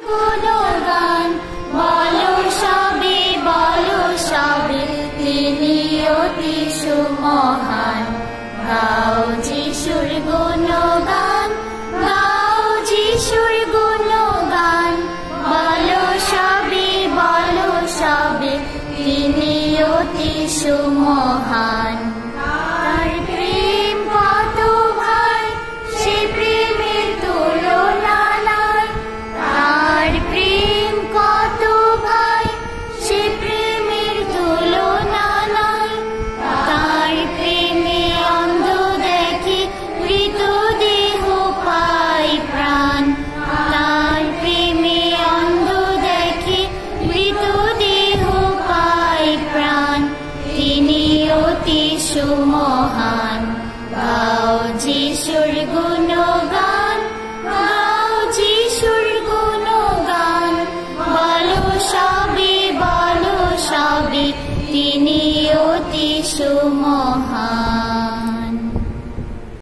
গুণগান বলো সবে তিনি অতি সুমহান। গাও যিশুর গুণগান, গাও যিশুর গুণগান, বলো সবে তিনি অতি সুমহান। তার প্রেম কত ভাই, সে প্রেমের তুলনা নাই। তার প্রেম কত ভাই, সে প্রেমের তুলনা নাই। তার প্রেমে অন্ধ দেখে, মৃত দেহ পায় প্রাণ। তার প্রেমে অন্ধ দেখে, মৃত দেহ পায় প্রাণ। তিনি অতি সুমহান। গাও যিশুর গুণগান, গাও যিশুর গুণগান, বলো সবে তিনি অতি সুমহান।